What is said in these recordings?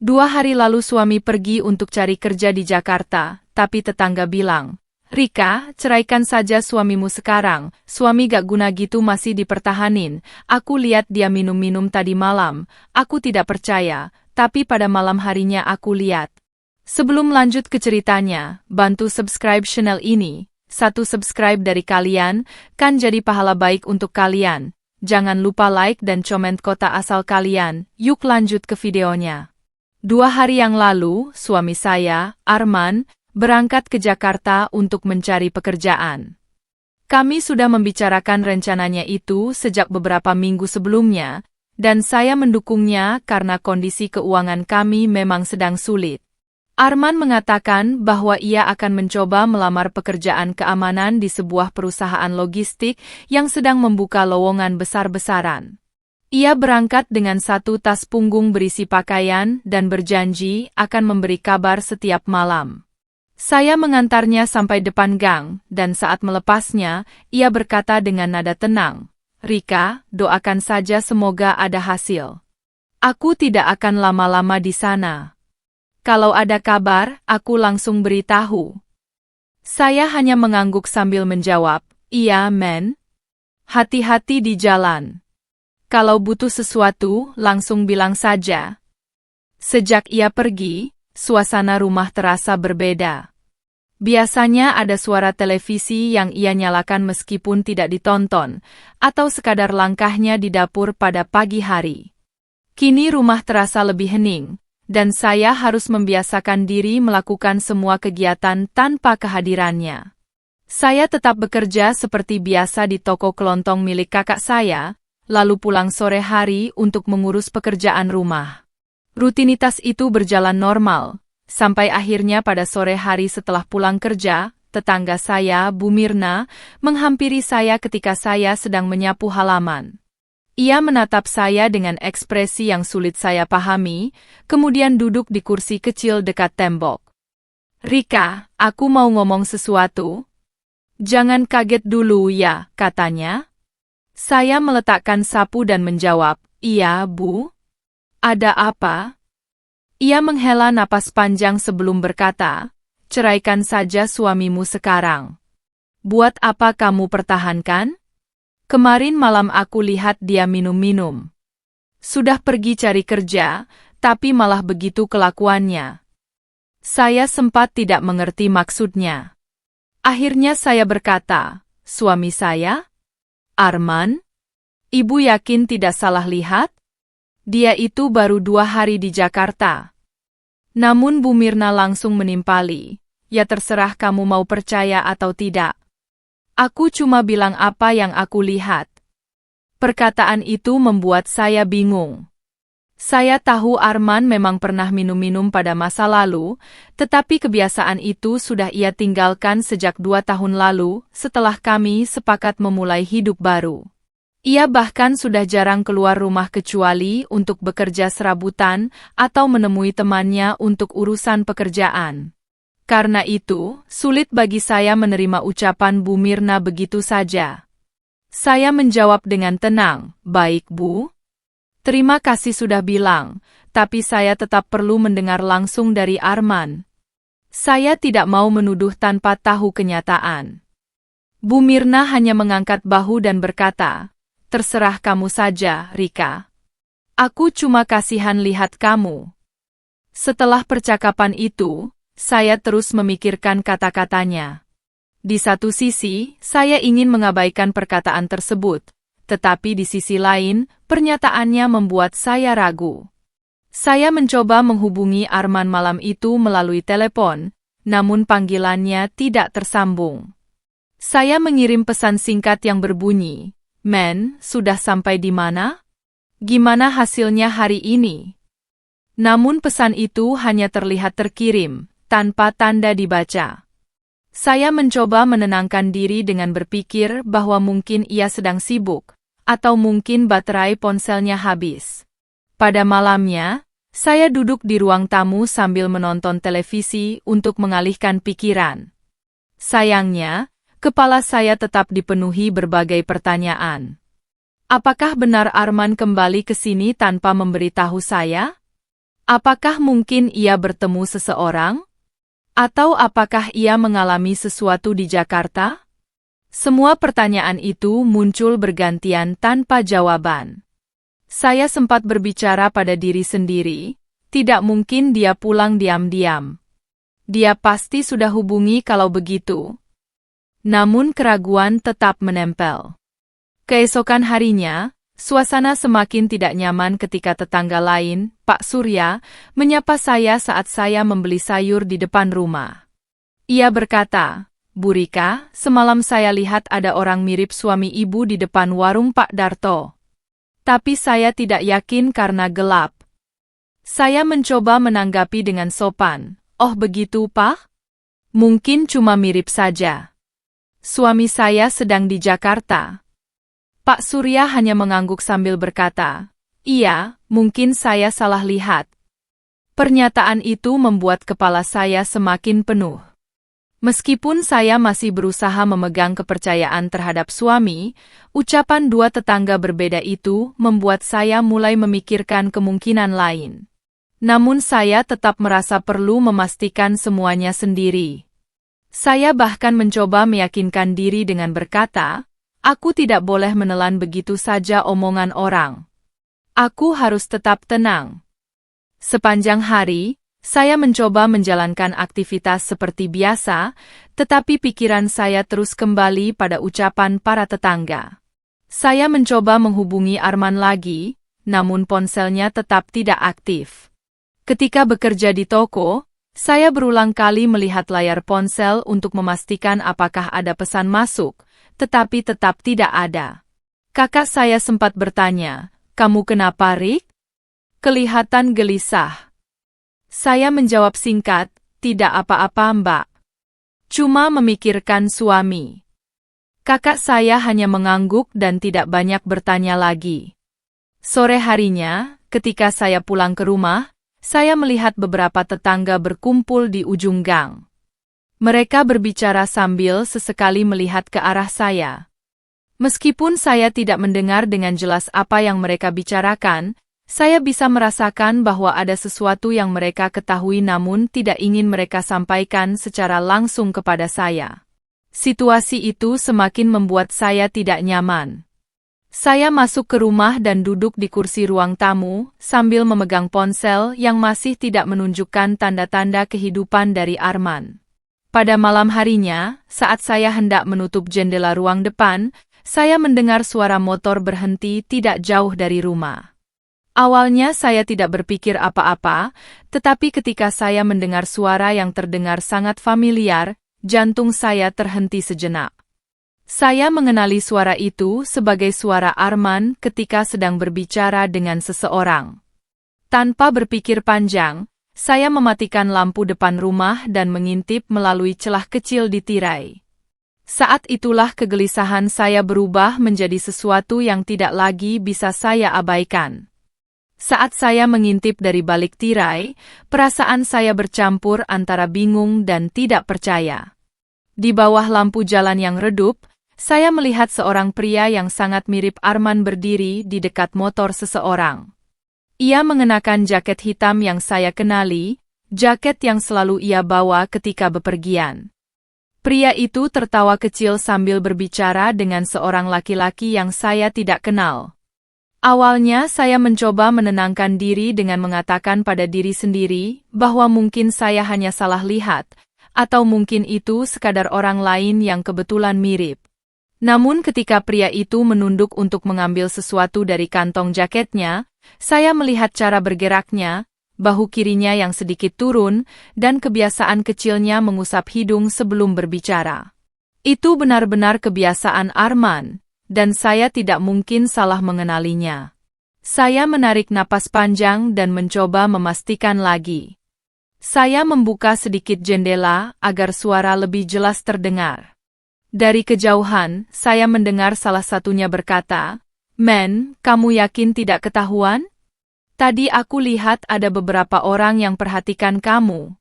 2 hari lalu suami pergi untuk cari kerja di Jakarta, tapi tetangga bilang, "Rika, ceraikan saja suamimu sekarang, suami gak guna gitu masih dipertahanin. Aku lihat dia minum-minum tadi malam, aku tidak percaya, tapi pada malam harinya aku lihat." Sebelum lanjut ke ceritanya, bantu subscribe channel ini. 1 subscribe dari kalian, kan jadi pahala baik untuk kalian. Jangan lupa like dan komen kota asal kalian. Yuk lanjut ke videonya. 2 hari yang lalu, suami saya, Arman, berangkat ke Jakarta untuk mencari pekerjaan. Kami sudah membicarakan rencananya itu sejak beberapa minggu sebelumnya, dan saya mendukungnya karena kondisi keuangan kami memang sedang sulit. Arman mengatakan bahwa ia akan mencoba melamar pekerjaan keamanan di sebuah perusahaan logistik yang sedang membuka lowongan besar-besaran. Ia berangkat dengan 1 tas punggung berisi pakaian dan berjanji akan memberi kabar setiap malam. Saya mengantarnya sampai depan gang, dan saat melepasnya, ia berkata dengan nada tenang, "Rika, doakan saja semoga ada hasil. Aku tidak akan lama-lama di sana. Kalau ada kabar, aku langsung beritahu." Saya hanya mengangguk sambil menjawab, "Iya, men. Hati-hati di jalan. Kalau butuh sesuatu, langsung bilang saja." Sejak ia pergi, suasana rumah terasa berbeda. Biasanya ada suara televisi yang ia nyalakan meskipun tidak ditonton, atau sekadar langkahnya di dapur pada pagi hari. Kini rumah terasa lebih hening, dan saya harus membiasakan diri melakukan semua kegiatan tanpa kehadirannya. Saya tetap bekerja seperti biasa di toko kelontong milik kakak saya, lalu pulang sore hari untuk mengurus pekerjaan rumah. Rutinitas itu berjalan normal, sampai akhirnya pada sore hari setelah pulang kerja, tetangga saya, Bu Mirna, menghampiri saya ketika saya sedang menyapu halaman. Ia menatap saya dengan ekspresi yang sulit saya pahami, kemudian duduk di kursi kecil dekat tembok. "Rika, aku mau ngomong sesuatu." "Jangan kaget dulu ya," katanya. Saya meletakkan sapu dan menjawab, "Iya, Bu." "Ada apa?" Ia menghela napas panjang sebelum berkata, "Ceraikan saja suamimu sekarang. Buat apa kamu pertahankan? Kemarin malam aku lihat dia minum-minum. Sudah pergi cari kerja, tapi malah begitu kelakuannya." Saya sempat tidak mengerti maksudnya. Akhirnya saya berkata, "Suami saya? Arman? Ibu yakin tidak salah lihat? Dia itu baru 2 hari di Jakarta." Namun Bu Mirna langsung menimpali, "Ya terserah kamu mau percaya atau tidak. Aku cuma bilang apa yang aku lihat." Perkataan itu membuat saya bingung. Saya tahu Arman memang pernah minum-minum pada masa lalu, tetapi kebiasaan itu sudah ia tinggalkan sejak 2 tahun lalu setelah kami sepakat memulai hidup baru. Ia bahkan sudah jarang keluar rumah kecuali untuk bekerja serabutan atau menemui temannya untuk urusan pekerjaan. Karena itu, sulit bagi saya menerima ucapan Bu Mirna begitu saja. Saya menjawab dengan tenang, "Baik, Bu. Terima kasih sudah bilang, tapi saya tetap perlu mendengar langsung dari Arman." Saya tidak mau menuduh tanpa tahu kenyataan. Bu Mirna hanya mengangkat bahu dan berkata, "Terserah kamu saja, Rika. Aku cuma kasihan lihat kamu." Setelah percakapan itu, saya terus memikirkan kata-katanya. Di satu sisi, saya ingin mengabaikan perkataan tersebut, tetapi di sisi lain, pernyataannya membuat saya ragu. Saya mencoba menghubungi Arman malam itu melalui telepon, namun panggilannya tidak tersambung. Saya mengirim pesan singkat yang berbunyi, "Men, sudah sampai di mana? Gimana hasilnya hari ini?" Namun pesan itu hanya terlihat terkirim, tanpa tanda dibaca. Saya mencoba menenangkan diri dengan berpikir bahwa mungkin ia sedang sibuk, atau mungkin baterai ponselnya habis. Pada malamnya, saya duduk di ruang tamu sambil menonton televisi untuk mengalihkan pikiran. Sayangnya, kepala saya tetap dipenuhi berbagai pertanyaan. Apakah benar Arman kembali ke sini tanpa memberitahu saya? Apakah mungkin ia bertemu seseorang? Atau apakah ia mengalami sesuatu di Jakarta? Semua pertanyaan itu muncul bergantian tanpa jawaban. Saya sempat berbicara pada diri sendiri, tidak mungkin dia pulang diam-diam. Dia pasti sudah hubungi kalau begitu. Namun keraguan tetap menempel. Keesokan harinya, suasana semakin tidak nyaman ketika tetangga lain, Pak Surya, menyapa saya saat saya membeli sayur di depan rumah. Ia berkata, "Bu Rika, semalam saya lihat ada orang mirip suami ibu di depan warung Pak Darto. Tapi saya tidak yakin karena gelap." Saya mencoba menanggapi dengan sopan, "Oh begitu, Pak? Mungkin cuma mirip saja. Suami saya sedang di Jakarta." Pak Surya hanya mengangguk sambil berkata, "Iya, mungkin saya salah lihat." Pernyataan itu membuat kepala saya semakin penuh. Meskipun saya masih berusaha memegang kepercayaan terhadap suami, ucapan dua tetangga berbeda itu membuat saya mulai memikirkan kemungkinan lain. Namun saya tetap merasa perlu memastikan semuanya sendiri. Saya bahkan mencoba meyakinkan diri dengan berkata, "Aku tidak boleh menelan begitu saja omongan orang. Aku harus tetap tenang." Sepanjang hari, saya mencoba menjalankan aktivitas seperti biasa, tetapi pikiran saya terus kembali pada ucapan para tetangga. Saya mencoba menghubungi Arman lagi, namun ponselnya tetap tidak aktif. Ketika bekerja di toko, saya berulang kali melihat layar ponsel untuk memastikan apakah ada pesan masuk, tetapi tetap tidak ada. Kakak saya sempat bertanya, "Kamu kenapa, Rick?" Kelihatan gelisah. Saya menjawab singkat, "Tidak apa-apa, Mbak. Cuma memikirkan suami." Kakak saya hanya mengangguk dan tidak banyak bertanya lagi. Sore harinya, ketika saya pulang ke rumah, saya melihat beberapa tetangga berkumpul di ujung gang. Mereka berbicara sambil sesekali melihat ke arah saya. Meskipun saya tidak mendengar dengan jelas apa yang mereka bicarakan, saya bisa merasakan bahwa ada sesuatu yang mereka ketahui namun tidak ingin mereka sampaikan secara langsung kepada saya. Situasi itu semakin membuat saya tidak nyaman. Saya masuk ke rumah dan duduk di kursi ruang tamu, sambil memegang ponsel yang masih tidak menunjukkan tanda-tanda kehidupan dari Arman. Pada malam harinya, saat saya hendak menutup jendela ruang depan, saya mendengar suara motor berhenti tidak jauh dari rumah. Awalnya saya tidak berpikir apa-apa, tetapi ketika saya mendengar suara yang terdengar sangat familiar, jantung saya terhenti sejenak. Saya mengenali suara itu sebagai suara Arman ketika sedang berbicara dengan seseorang. Tanpa berpikir panjang, saya mematikan lampu depan rumah dan mengintip melalui celah kecil di tirai. Saat itulah kegelisahan saya berubah menjadi sesuatu yang tidak lagi bisa saya abaikan. Saat saya mengintip dari balik tirai, perasaan saya bercampur antara bingung dan tidak percaya. Di bawah lampu jalan yang redup, saya melihat seorang pria yang sangat mirip Arman berdiri di dekat motor seseorang. Ia mengenakan jaket hitam yang saya kenali, jaket yang selalu ia bawa ketika bepergian. Pria itu tertawa kecil sambil berbicara dengan seorang laki-laki yang saya tidak kenal. Awalnya saya mencoba menenangkan diri dengan mengatakan pada diri sendiri bahwa mungkin saya hanya salah lihat, atau mungkin itu sekadar orang lain yang kebetulan mirip. Namun ketika pria itu menunduk untuk mengambil sesuatu dari kantong jaketnya, saya melihat cara bergeraknya, bahu kirinya yang sedikit turun, dan kebiasaan kecilnya mengusap hidung sebelum berbicara. Itu benar-benar kebiasaan Arman, dan saya tidak mungkin salah mengenalinya. Saya menarik napas panjang dan mencoba memastikan lagi. Saya membuka sedikit jendela agar suara lebih jelas terdengar. Dari kejauhan, saya mendengar salah satunya berkata, "Men, kamu yakin tidak ketahuan? Tadi aku lihat ada beberapa orang yang perhatikan kamu."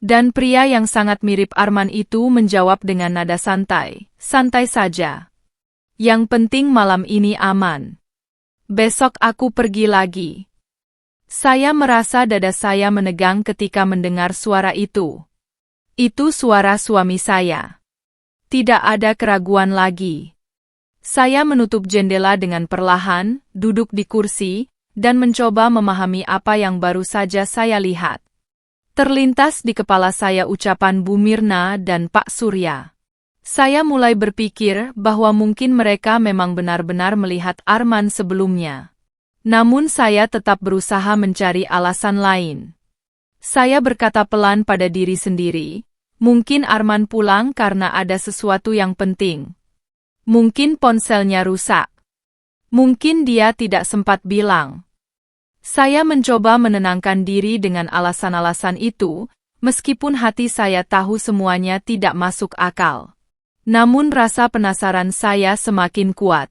Dan pria yang sangat mirip Arman itu menjawab dengan nada santai, "Santai saja. Yang penting malam ini aman. Besok aku pergi lagi." Saya merasa dada saya menegang ketika mendengar suara itu. Itu suara suami saya. Tidak ada keraguan lagi. Saya menutup jendela dengan perlahan, duduk di kursi, dan mencoba memahami apa yang baru saja saya lihat. Terlintas di kepala saya ucapan Bu Mirna dan Pak Surya. Saya mulai berpikir bahwa mungkin mereka memang benar-benar melihat Arman sebelumnya. Namun saya tetap berusaha mencari alasan lain. Saya berkata pelan pada diri sendiri, mungkin Arman pulang karena ada sesuatu yang penting. Mungkin ponselnya rusak. Mungkin dia tidak sempat bilang. Saya mencoba menenangkan diri dengan alasan-alasan itu, meskipun hati saya tahu semuanya tidak masuk akal. Namun rasa penasaran saya semakin kuat.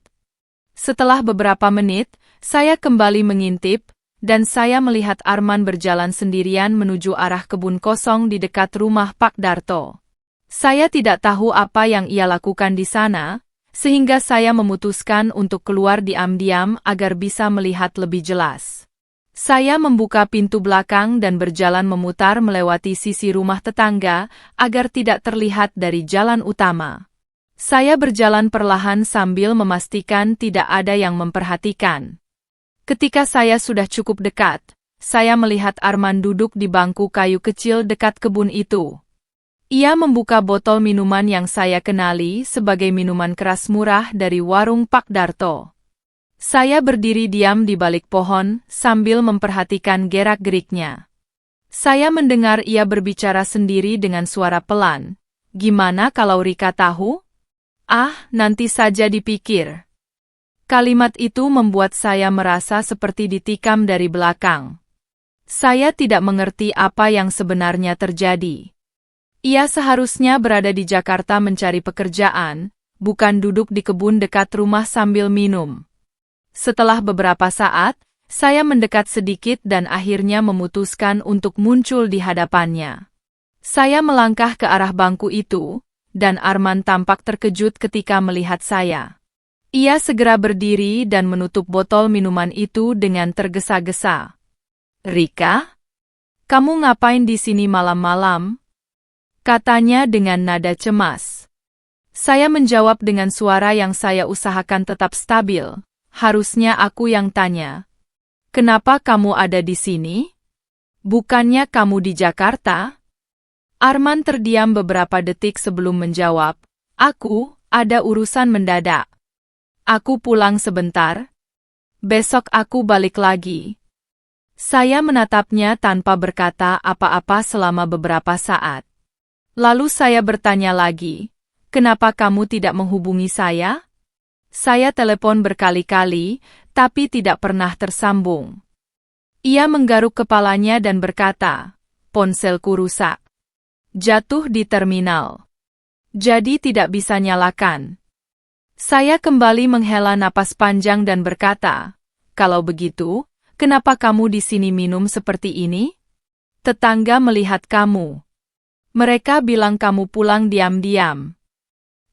Setelah beberapa menit, saya kembali mengintip, dan saya melihat Arman berjalan sendirian menuju arah kebun kosong di dekat rumah Pak Darto. Saya tidak tahu apa yang ia lakukan di sana, sehingga saya memutuskan untuk keluar diam-diam agar bisa melihat lebih jelas. Saya membuka pintu belakang dan berjalan memutar melewati sisi rumah tetangga agar tidak terlihat dari jalan utama. Saya berjalan perlahan sambil memastikan tidak ada yang memperhatikan. Ketika saya sudah cukup dekat, saya melihat Arman duduk di bangku kayu kecil dekat kebun itu. Ia membuka botol minuman yang saya kenali sebagai minuman keras murah dari warung Pak Darto. Saya berdiri diam di balik pohon sambil memperhatikan gerak-geriknya. Saya mendengar ia berbicara sendiri dengan suara pelan. Gimana kalau Rika tahu? Ah, nanti saja dipikir. Kalimat itu membuat saya merasa seperti ditikam dari belakang. Saya tidak mengerti apa yang sebenarnya terjadi. Ia seharusnya berada di Jakarta mencari pekerjaan, bukan duduk di kebun dekat rumah sambil minum. Setelah beberapa saat, saya mendekat sedikit dan akhirnya memutuskan untuk muncul di hadapannya. Saya melangkah ke arah bangku itu, dan Arman tampak terkejut ketika melihat saya. Ia segera berdiri dan menutup botol minuman itu dengan tergesa-gesa. Rika? Kamu ngapain di sini malam-malam? Katanya dengan nada cemas. Saya menjawab dengan suara yang saya usahakan tetap stabil. Harusnya aku yang tanya. Kenapa kamu ada di sini? Bukannya kamu di Jakarta? Arman terdiam beberapa detik sebelum menjawab. Aku, ada urusan mendadak. Aku pulang sebentar. Besok aku balik lagi. Saya menatapnya tanpa berkata apa-apa selama beberapa saat. Lalu saya bertanya lagi, kenapa kamu tidak menghubungi saya? Saya telepon berkali-kali, tapi tidak pernah tersambung. Ia menggaruk kepalanya dan berkata, ponselku rusak. Jatuh di terminal. Jadi tidak bisa nyalakan. Saya kembali menghela napas panjang dan berkata, kalau begitu, kenapa kamu di sini minum seperti ini? Tetangga melihat kamu. Mereka bilang kamu pulang diam-diam.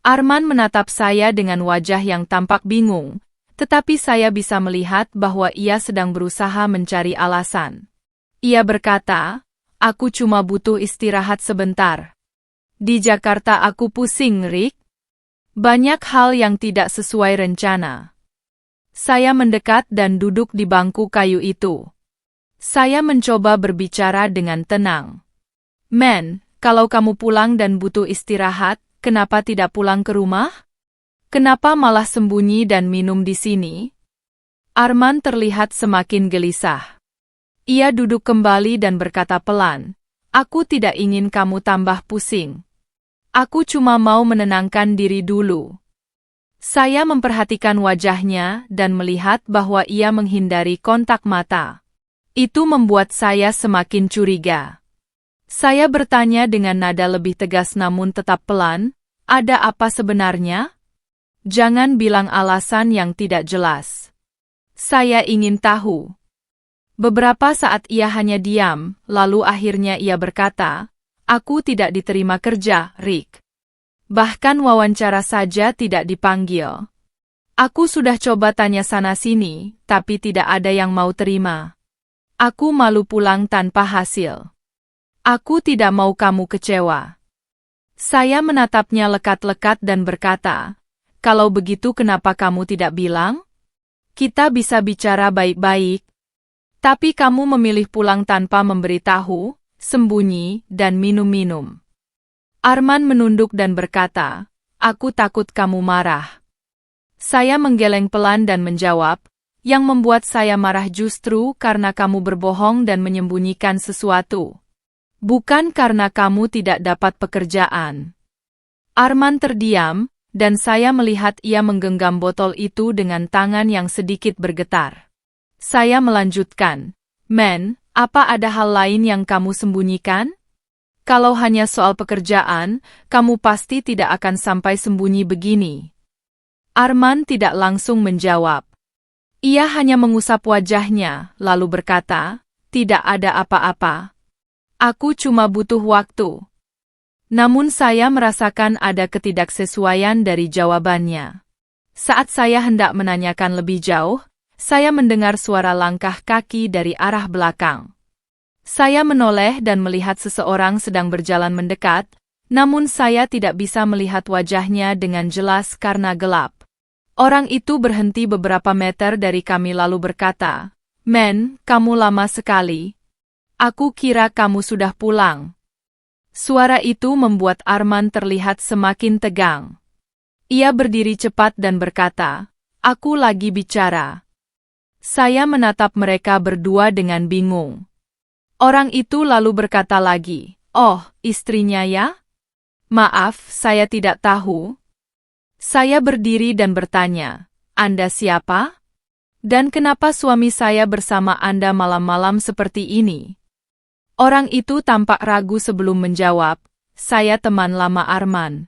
Arman menatap saya dengan wajah yang tampak bingung, tetapi saya bisa melihat bahwa ia sedang berusaha mencari alasan. Ia berkata, aku cuma butuh istirahat sebentar. Di Jakarta aku pusing, Rick. Banyak hal yang tidak sesuai rencana. Saya mendekat dan duduk di bangku kayu itu. Saya mencoba berbicara dengan tenang. Men, kalau kamu pulang dan butuh istirahat, kenapa tidak pulang ke rumah? Kenapa malah sembunyi dan minum di sini? Arman terlihat semakin gelisah. Ia duduk kembali dan berkata pelan, aku tidak ingin kamu tambah pusing. Aku cuma mau menenangkan diri dulu. Saya memperhatikan wajahnya dan melihat bahwa ia menghindari kontak mata. Itu membuat saya semakin curiga. Saya bertanya dengan nada lebih tegas namun tetap pelan, ada apa sebenarnya? Jangan bilang alasan yang tidak jelas. Saya ingin tahu. Beberapa saat ia hanya diam, lalu akhirnya ia berkata, aku tidak diterima kerja, Rick. Bahkan wawancara saja tidak dipanggil. Aku sudah coba tanya sana-sini, tapi tidak ada yang mau terima. Aku malu pulang tanpa hasil. Aku tidak mau kamu kecewa. Saya menatapnya lekat-lekat dan berkata, kalau begitu kenapa kamu tidak bilang? Kita bisa bicara baik-baik. Tapi kamu memilih pulang tanpa memberitahu, sembunyi, dan minum-minum. Arman menunduk dan berkata, aku takut kamu marah. Saya menggeleng pelan dan menjawab, yang membuat saya marah justru karena kamu berbohong dan menyembunyikan sesuatu. Bukan karena kamu tidak dapat pekerjaan. Arman terdiam, dan saya melihat ia menggenggam botol itu dengan tangan yang sedikit bergetar. Saya melanjutkan, Men, apa ada hal lain yang kamu sembunyikan? Kalau hanya soal pekerjaan, kamu pasti tidak akan sampai sembunyi begini. Arman tidak langsung menjawab. Ia hanya mengusap wajahnya, lalu berkata, tidak ada apa-apa. Aku cuma butuh waktu. Namun saya merasakan ada ketidaksesuaian dari jawabannya. Saat saya hendak menanyakan lebih jauh, saya mendengar suara langkah kaki dari arah belakang. Saya menoleh dan melihat seseorang sedang berjalan mendekat, namun saya tidak bisa melihat wajahnya dengan jelas karena gelap. Orang itu berhenti beberapa meter dari kami lalu berkata, Men, kamu lama sekali. Aku kira kamu sudah pulang. Suara itu membuat Arman terlihat semakin tegang. Ia berdiri cepat dan berkata, aku lagi bicara. Saya menatap mereka berdua dengan bingung. Orang itu lalu berkata lagi, oh, istrinya ya? Maaf, saya tidak tahu. Saya berdiri dan bertanya, Anda siapa? Dan kenapa suami saya bersama Anda malam-malam seperti ini? Orang itu tampak ragu sebelum menjawab, saya teman lama Arman.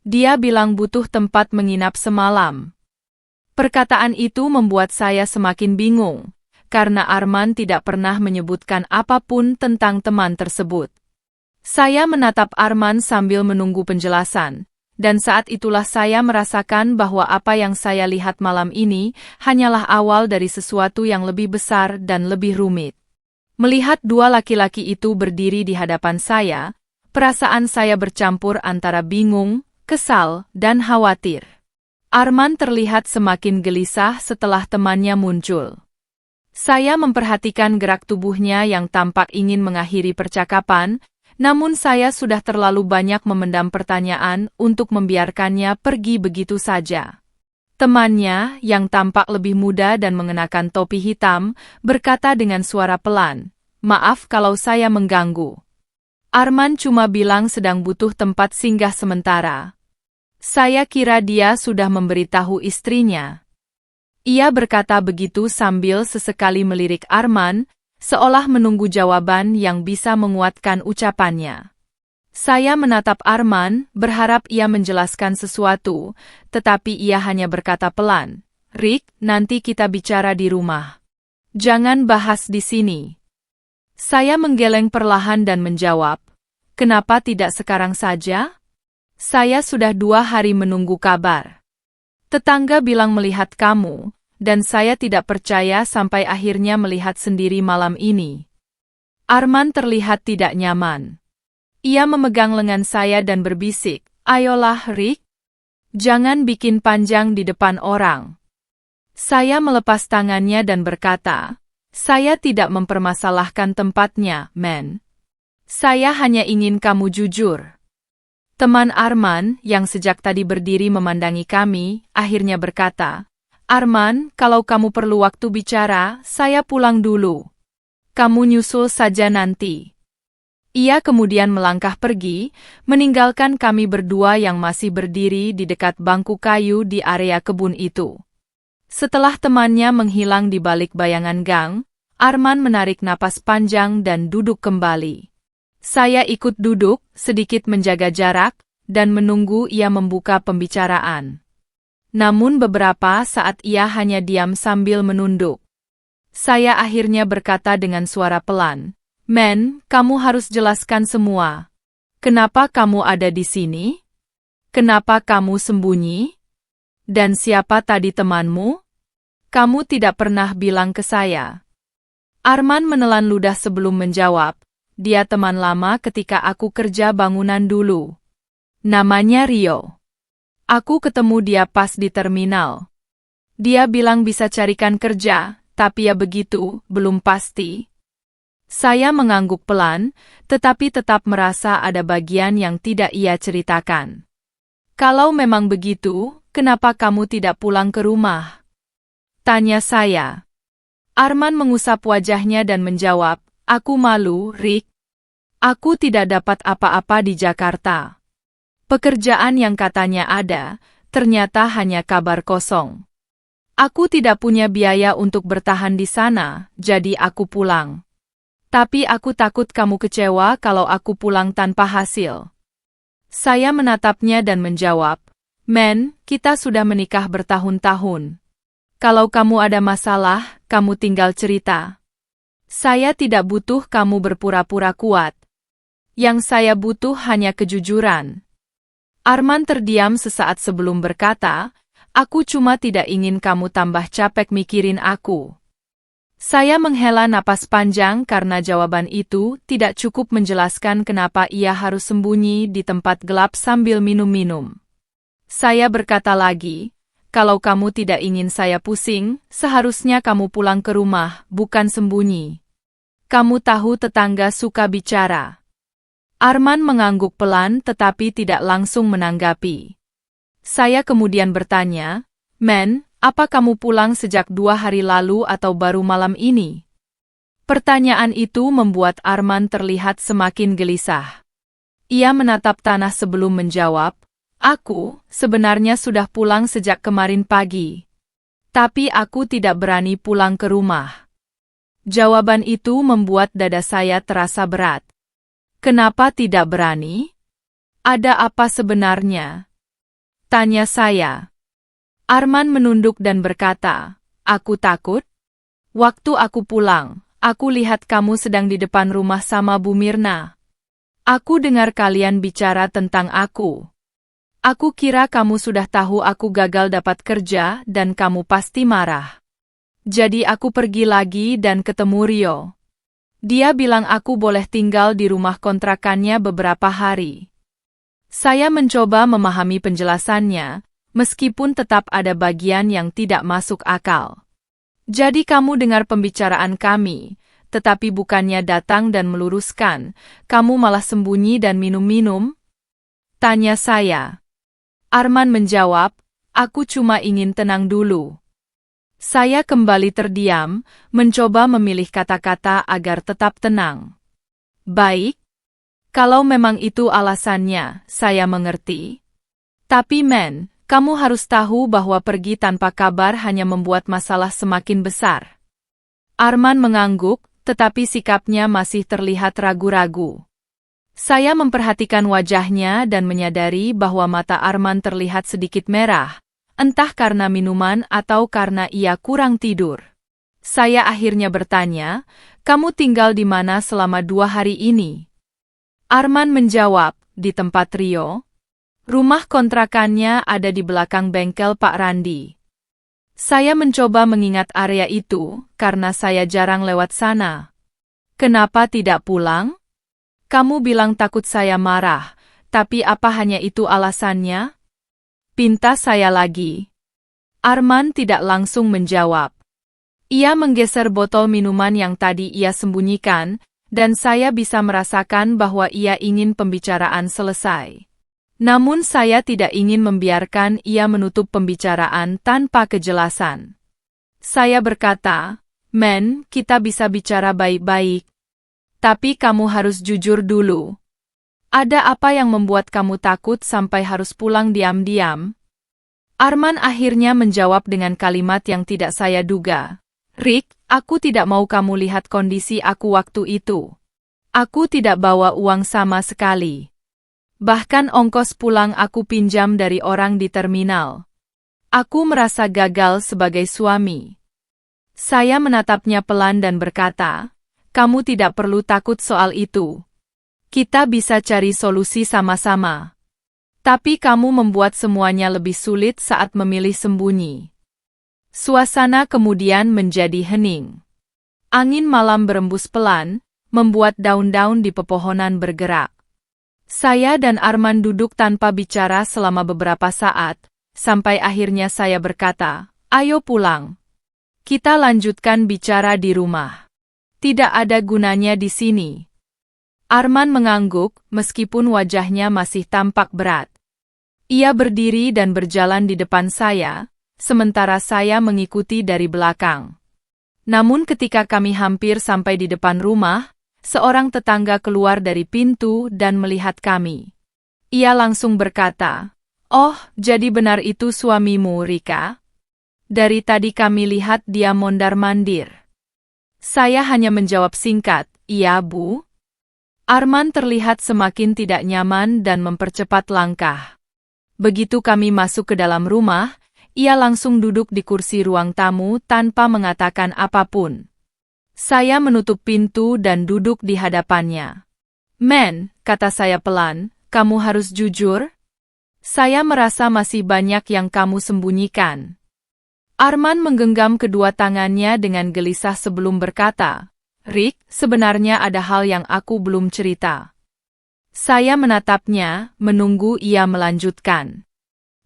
Dia bilang butuh tempat menginap semalam. Perkataan itu membuat saya semakin bingung, karena Arman tidak pernah menyebutkan apapun tentang teman tersebut. Saya menatap Arman sambil menunggu penjelasan, dan saat itulah saya merasakan bahwa apa yang saya lihat malam ini hanyalah awal dari sesuatu yang lebih besar dan lebih rumit. Melihat dua laki-laki itu berdiri di hadapan saya, perasaan saya bercampur antara bingung, kesal, dan khawatir. Arman terlihat semakin gelisah setelah temannya muncul. Saya memperhatikan gerak tubuhnya yang tampak ingin mengakhiri percakapan, namun saya sudah terlalu banyak memendam pertanyaan untuk membiarkannya pergi begitu saja. Temannya, yang tampak lebih muda dan mengenakan topi hitam, berkata dengan suara pelan, maaf kalau saya mengganggu. Arman cuma bilang sedang butuh tempat singgah sementara. Saya kira dia sudah memberitahu istrinya. Ia berkata begitu sambil sesekali melirik Arman, seolah menunggu jawaban yang bisa menguatkan ucapannya. Saya menatap Arman, berharap ia menjelaskan sesuatu, tetapi ia hanya berkata pelan, Rick, nanti kita bicara di rumah. Jangan bahas di sini. Saya menggeleng perlahan dan menjawab, kenapa tidak sekarang saja? Saya sudah 2 hari menunggu kabar. Tetangga bilang melihat kamu, dan saya tidak percaya sampai akhirnya melihat sendiri malam ini. Arman terlihat tidak nyaman. Ia memegang lengan saya dan berbisik, ayolah Rick. Jangan bikin panjang di depan orang. Saya melepas tangannya dan berkata, saya tidak mempermasalahkan tempatnya, Men. Saya hanya ingin kamu jujur. Teman Arman, yang sejak tadi berdiri memandangi kami, akhirnya berkata, Arman, kalau kamu perlu waktu bicara, saya pulang dulu. Kamu nyusul saja nanti. Ia kemudian melangkah pergi, meninggalkan kami berdua yang masih berdiri di dekat bangku kayu di area kebun itu. Setelah temannya menghilang di balik bayangan gang, Arman menarik napas panjang dan duduk kembali. Saya ikut duduk, sedikit menjaga jarak, dan menunggu ia membuka pembicaraan. Namun beberapa saat ia hanya diam sambil menunduk. Saya akhirnya berkata dengan suara pelan, Men, kamu harus jelaskan semua. Kenapa kamu ada di sini? Kenapa kamu sembunyi? Dan siapa tadi temanmu? Kamu tidak pernah bilang ke saya. Arman menelan ludah sebelum menjawab. Dia teman lama ketika aku kerja bangunan dulu. Namanya Rio. Aku ketemu dia pas di terminal. Dia bilang bisa carikan kerja, tapi ya begitu, belum pasti. Saya mengangguk pelan, tetapi tetap merasa ada bagian yang tidak ia ceritakan. Kalau memang begitu, kenapa kamu tidak pulang ke rumah? Tanya saya. Arman mengusap wajahnya dan menjawab, aku malu, Rick. Aku tidak dapat apa-apa di Jakarta. Pekerjaan yang katanya ada, ternyata hanya kabar kosong. Aku tidak punya biaya untuk bertahan di sana, jadi aku pulang. Tapi aku takut kamu kecewa kalau aku pulang tanpa hasil. Saya menatapnya dan menjawab, Men, kita sudah menikah bertahun-tahun. Kalau kamu ada masalah, kamu tinggal cerita. Saya tidak butuh kamu berpura-pura kuat. Yang saya butuh hanya kejujuran. Arman terdiam sesaat sebelum berkata, aku cuma tidak ingin kamu tambah capek mikirin aku. Saya menghela napas panjang karena jawaban itu tidak cukup menjelaskan kenapa ia harus sembunyi di tempat gelap sambil minum-minum. Saya berkata lagi, kalau kamu tidak ingin saya pusing, seharusnya kamu pulang ke rumah, bukan sembunyi. Kamu tahu tetangga suka bicara. Arman mengangguk pelan tetapi tidak langsung menanggapi. Saya kemudian bertanya, Men, apa kamu pulang sejak 2 hari lalu atau baru malam ini? Pertanyaan itu membuat Arman terlihat semakin gelisah. Ia menatap tanah sebelum menjawab, aku sebenarnya sudah pulang sejak kemarin pagi. Tapi aku tidak berani pulang ke rumah. Jawaban itu membuat dada saya terasa berat. Kenapa tidak berani? Ada apa sebenarnya? Tanya saya. Arman menunduk dan berkata, aku takut. Waktu aku pulang, aku lihat kamu sedang di depan rumah sama Bu Mirna. Aku dengar kalian bicara tentang aku. Aku kira kamu sudah tahu aku gagal dapat kerja dan kamu pasti marah. Jadi aku pergi lagi dan ketemu Rio. Dia bilang aku boleh tinggal di rumah kontrakannya beberapa hari. Saya mencoba memahami penjelasannya, meskipun tetap ada bagian yang tidak masuk akal. Jadi kamu dengar pembicaraan kami, tetapi bukannya datang dan meluruskan, kamu malah sembunyi dan minum-minum? Tanya saya. Arman menjawab, aku cuma ingin tenang dulu. Saya kembali terdiam, mencoba memilih kata-kata agar tetap tenang. Baik. Kalau memang itu alasannya, saya mengerti. Tapi Men, kamu harus tahu bahwa pergi tanpa kabar hanya membuat masalah semakin besar. Arman mengangguk, tetapi sikapnya masih terlihat ragu-ragu. Saya memperhatikan wajahnya dan menyadari bahwa mata Arman terlihat sedikit merah, entah karena minuman atau karena ia kurang tidur. Saya akhirnya bertanya, kamu tinggal di mana selama 2 hari ini? Arman menjawab, di tempat Rio. Rumah kontrakannya ada di belakang bengkel Pak Randi. Saya mencoba mengingat area itu, karena saya jarang lewat sana. Kenapa tidak pulang? Kamu bilang takut saya marah, tapi apa hanya itu alasannya? Pinta saya lagi. Arman tidak langsung menjawab. Ia menggeser botol minuman yang tadi ia sembunyikan, dan saya bisa merasakan bahwa ia ingin pembicaraan selesai. Namun saya tidak ingin membiarkan ia menutup pembicaraan tanpa kejelasan. Saya berkata, Men, kita bisa bicara baik-baik. Tapi kamu harus jujur dulu. Ada apa yang membuat kamu takut sampai harus pulang diam-diam? Arman akhirnya menjawab dengan kalimat yang tidak saya duga. Rick, aku tidak mau kamu lihat kondisi aku waktu itu. Aku tidak bawa uang sama sekali. Bahkan ongkos pulang aku pinjam dari orang di terminal. Aku merasa gagal sebagai suami. Saya menatapnya pelan dan berkata, kamu tidak perlu takut soal itu. Kita bisa cari solusi sama-sama. Tapi kamu membuat semuanya lebih sulit saat memilih sembunyi. Suasana kemudian menjadi hening. Angin malam berembus pelan, membuat daun-daun di pepohonan bergerak. Saya dan Arman duduk tanpa bicara selama beberapa saat, sampai akhirnya saya berkata, "Ayo pulang. Kita lanjutkan bicara di rumah. Tidak ada gunanya di sini." Arman mengangguk, meskipun wajahnya masih tampak berat. Ia berdiri dan berjalan di depan saya, sementara saya mengikuti dari belakang. Namun ketika kami hampir sampai di depan rumah, seorang tetangga keluar dari pintu dan melihat kami. Ia langsung berkata, "Oh, jadi benar itu suamimu, Rika? Dari tadi kami lihat dia mondar-mandir." Saya hanya menjawab singkat, "Iya, Bu." Arman terlihat semakin tidak nyaman dan mempercepat langkah. Begitu kami masuk ke dalam rumah, ia langsung duduk di kursi ruang tamu tanpa mengatakan apapun. Saya menutup pintu dan duduk di hadapannya. "Men," kata saya pelan, "kamu harus jujur. Saya merasa masih banyak yang kamu sembunyikan." Arman menggenggam kedua tangannya dengan gelisah sebelum berkata, "Rick, sebenarnya ada hal yang aku belum cerita." Saya menatapnya, menunggu ia melanjutkan.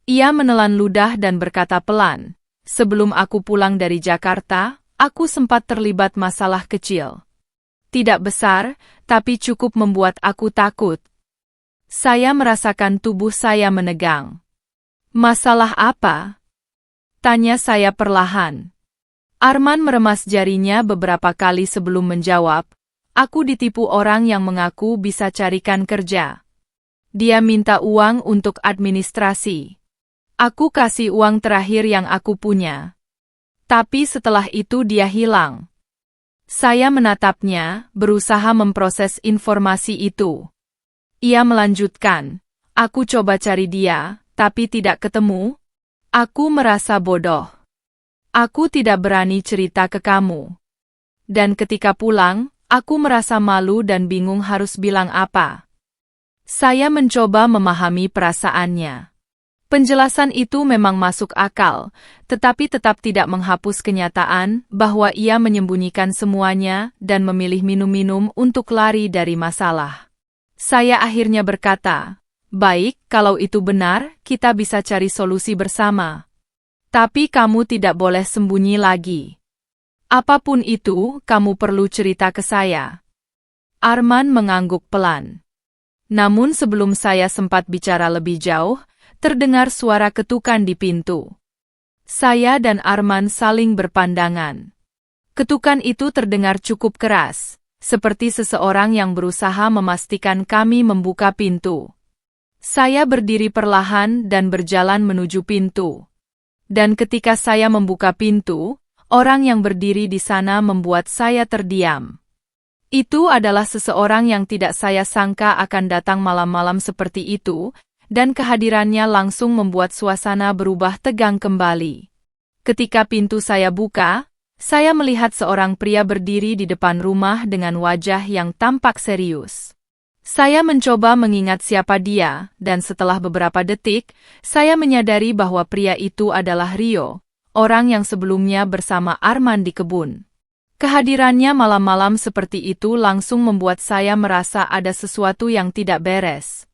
Ia menelan ludah dan berkata pelan, "Sebelum aku pulang dari Jakarta, aku sempat terlibat masalah kecil. Tidak besar, tapi cukup membuat aku takut." Saya merasakan tubuh saya menegang. "Masalah apa?" tanya saya perlahan. Arman meremas jarinya beberapa kali sebelum menjawab, "Aku ditipu orang yang mengaku bisa carikan kerja. Dia minta uang untuk administrasi. Aku kasih uang terakhir yang aku punya. Tapi setelah itu dia hilang." Saya menatapnya, berusaha memproses informasi itu. Ia melanjutkan, "Aku coba cari dia, tapi tidak ketemu. Aku merasa bodoh. Aku tidak berani cerita ke kamu. Dan ketika pulang, aku merasa malu dan bingung harus bilang apa." Saya mencoba memahami perasaannya. Penjelasan itu memang masuk akal, tetapi tetap tidak menghapus kenyataan bahwa ia menyembunyikan semuanya dan memilih minum-minum untuk lari dari masalah. Saya akhirnya berkata, "Baik, kalau itu benar, kita bisa cari solusi bersama. Tapi kamu tidak boleh sembunyi lagi. Apapun itu, kamu perlu cerita ke saya." Arman mengangguk pelan. Namun sebelum saya sempat bicara lebih jauh, terdengar suara ketukan di pintu. Saya dan Arman saling berpandangan. Ketukan itu terdengar cukup keras, seperti seseorang yang berusaha memastikan kami membuka pintu. Saya berdiri perlahan dan berjalan menuju pintu. Dan ketika saya membuka pintu, orang yang berdiri di sana membuat saya terdiam. Itu adalah seseorang yang tidak saya sangka akan datang malam-malam seperti itu, dan kehadirannya langsung membuat suasana berubah tegang kembali. Ketika pintu saya buka, saya melihat seorang pria berdiri di depan rumah dengan wajah yang tampak serius. Saya mencoba mengingat siapa dia, dan setelah beberapa detik, saya menyadari bahwa pria itu adalah Rio, orang yang sebelumnya bersama Arman di kebun. Kehadirannya malam-malam seperti itu langsung membuat saya merasa ada sesuatu yang tidak beres.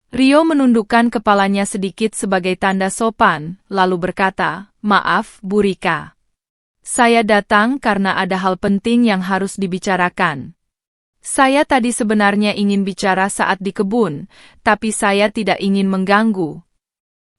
Rio menundukkan kepalanya sedikit sebagai tanda sopan, lalu berkata, "Maaf, Bu Rika. Saya datang karena ada hal penting yang harus dibicarakan. Saya tadi sebenarnya ingin bicara saat di kebun, tapi saya tidak ingin mengganggu."